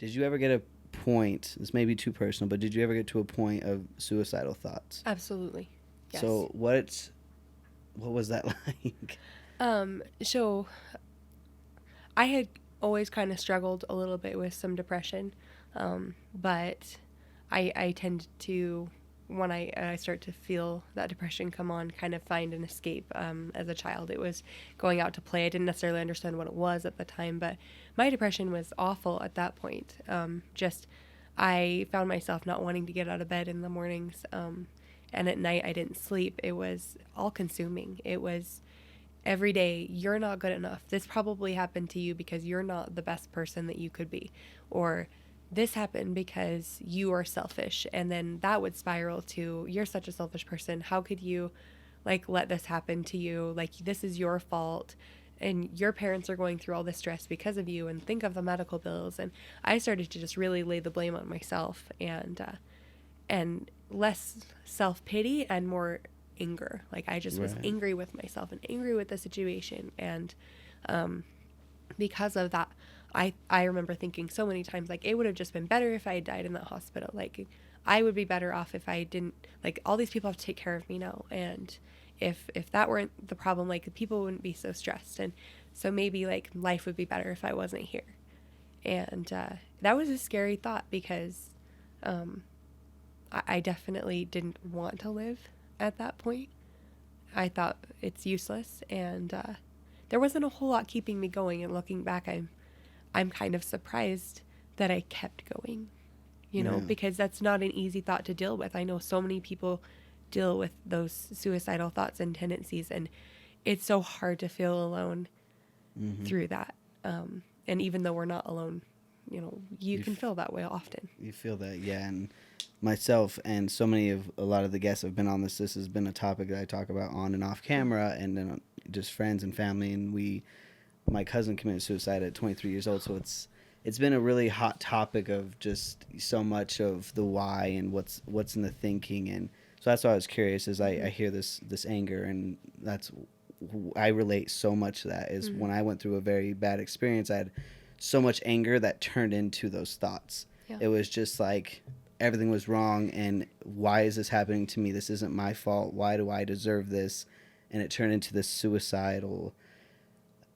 Did you ever get a point, this may be too personal, but did you ever get to a point of suicidal thoughts? Absolutely. Yes. So what was that like? So I had always kind of struggled a little bit with some depression, but I tend to, when I start to feel that depression come on, kind of find an escape. As a child, it was going out to play. I didn't necessarily understand what it was at the time, but my depression was awful at that point. Just I found myself not wanting to get out of bed in the mornings, and at night I didn't sleep. It was all consuming. It was every day, you're not good enough. This probably happened to you because you're not the best person that you could be. Or this happened because you are selfish. And then that would spiral to, you're such a selfish person. How could you let this happen to you? Like, this is your fault. And your parents are going through all this stress because of you, and think of the medical bills. And I started to just really lay the blame on myself, and less self pity and more anger. Like, I just was Right. angry with myself and angry with the situation. And because of that, I remember thinking so many times, like, it would have just been better if I had died in that hospital. Like, I would be better off if I didn't, like, all these people have to take care of me now. And if that weren't the problem, like, people wouldn't be so stressed. And so maybe, like, life would be better if I wasn't here. And that was a scary thought because um, I definitely didn't want to live at that point. I thought it's useless, and there wasn't a whole lot keeping me going. And looking back, I'm kind of surprised that I kept going, Yeah. because that's not an easy thought to deal with. I know so many people deal with those suicidal thoughts and tendencies, and it's so hard to feel alone Mm-hmm. through that. And even though we're not alone, you You can feel that way often. you feel that, yeah. And myself and so many of a lot of the guests have been on this. This has been a topic that I talk about on and off camera, and then just friends and family. And my cousin committed suicide at 23 years old, so it's been a really hot topic of just so much of the why and what's in the thinking. And so that's why I was curious as I Mm-hmm. hear this anger, and that's I relate so much to that. Is Mm-hmm. when I went through a very bad experience, I had so much anger that turned into those thoughts. Yeah. It was just like everything was wrong, and why is this happening to me? This isn't my fault. Why do I deserve this? And it turned into this suicidal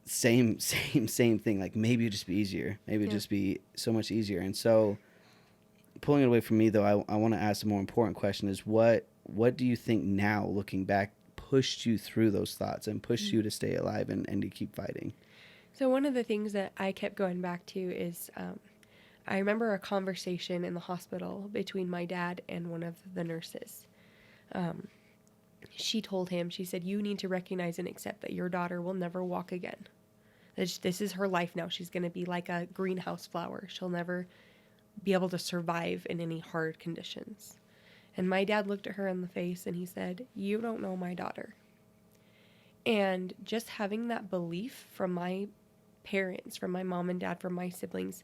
same thing. Like, maybe it'd just be easier. Maybe it'd Yeah. just be so much easier. And so, pulling it away from me, though, I want to ask a more important question: is what do you think now, looking back, pushed you through those thoughts and pushed Mm-hmm. you to stay alive and to keep fighting? So one of the things that I kept going back to is I remember a conversation in the hospital between my dad and one of the nurses. Um, she told him, she said, "You need to recognize and accept that your daughter will never walk again. This is her life now. She's going to be like a greenhouse flower. She'll never be able to survive in any hard conditions." And my dad looked at her in the face and he said, "You don't know my daughter." And just having that belief from my parents, from my mom and dad, from my siblings,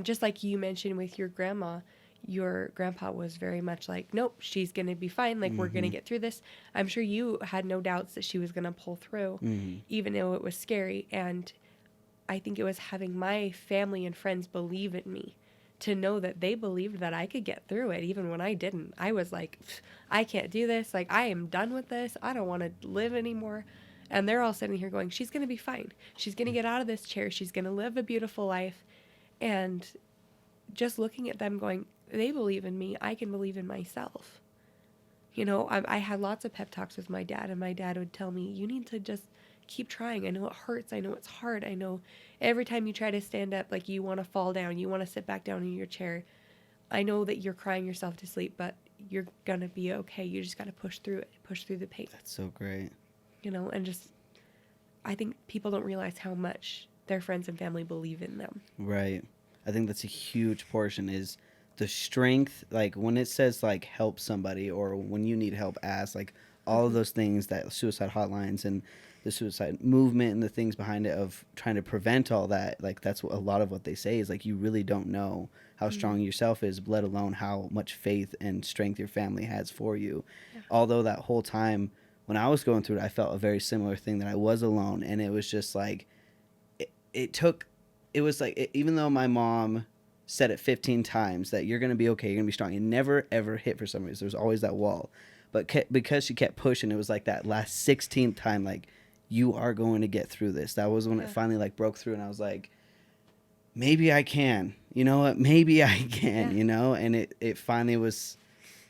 just like you mentioned with your grandma, your grandpa was very much like, "Nope, she's going to be fine. Like, we're going to Mm-hmm. get through this." I'm sure you had no doubts that she was going to pull through, Mm-hmm. even though it was scary. And I think it was having my family and friends believe in me, to know that they believed that I could get through it even when I didn't. I was like, "I can't do this. Like, I am done with this. I don't want to live anymore." And they're all sitting here going, "She's going to be fine. She's going to get out of this chair. She's going to live a beautiful life." And just looking at them going, they believe in me. I can believe in myself. I had lots of pep talks with my dad, and my dad would tell me, "You need to just keep trying. I know it hurts. I know it's hard. I know every time you try to stand up, like, you want to fall down. You want to sit back down in your chair. I know that you're crying yourself to sleep, but you're going to be okay. You just got to push through it, push through the pain." That's so great. And just, I think people don't realize how much their friends and family believe in them. Right. I think that's a huge portion is the strength. Like, when it says like help somebody, or when you need help, ask, like, all of Mm-hmm. those things, that suicide hotlines and the suicide movement and the things behind it of trying to prevent all that. Like, that's a lot of what they say is like, you really don't know how Mm-hmm. strong yourself is, let alone how much faith and strength your family has for you. Yeah. Although that whole time when I was going through it, I felt a very similar thing, that I was alone. And it was just like, it took, it was like, even though my mom said it 15 times that you're going to be okay, you're going to be strong. You never ever hit for some reason. There's always that wall. But because she kept pushing, it was like that last 16th time, like, you are going to get through this. That was when it finally like broke through, and I was like, maybe I can. You know what? Maybe I can, you know? And it finally was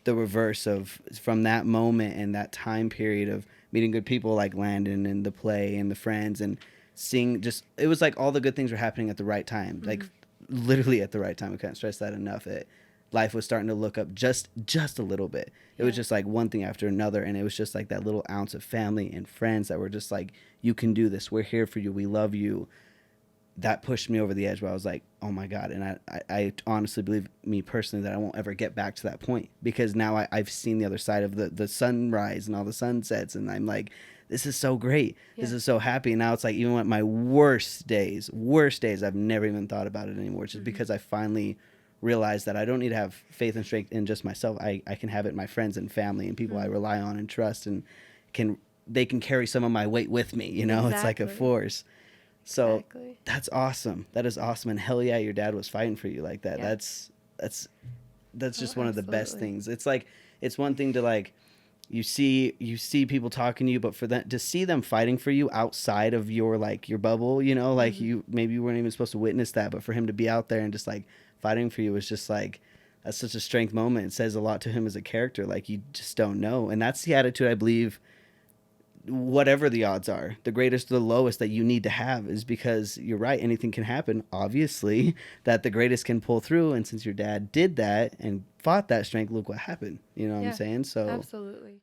the reverse of, from that moment and that time period of meeting good people like Landon and the play and the friends, and seeing just, it was like all the good things were happening at the right time. Mm-hmm. Like literally at the right time. I can't stress that enough. Life was starting to look up just a little bit. It was just like one thing after another, and it was just like that little ounce of family and friends that were just like, you can do this. We're here for you. We love you. That pushed me over the edge where I was like, oh my God. And I honestly believe, me personally, that I won't ever get back to that point, because now I've seen the other side of the sunrise and all the sunsets, and I'm like, this is so great. This is so happy. And now it's like, even at my worst days, I've never even thought about it anymore, just because I finally realized that I don't need to have faith and strength in just myself. I can have it in my friends and family and people I rely on and trust, and they can carry some of my weight with me, you know. It's like a force. So that's awesome. That is awesome. And hell yeah, your dad was fighting for you like that. That's just one of the best things. It's like, it's one thing to like, you see people talking to you, but for that, to see them fighting for you outside of your, like, your bubble, you know, like maybe you weren't even supposed to witness that, but for him to be out there and just like fighting for you was just like, that's such a strength moment. It says a lot to him as a character. Like, you just don't know. And that's the attitude, I believe, whatever the odds are, the greatest or the lowest, that you need to have, is because you're right, anything can happen, obviously, that the greatest can pull through. And since your dad did that and fought that strength, look what happened. You know what I'm saying? So absolutely.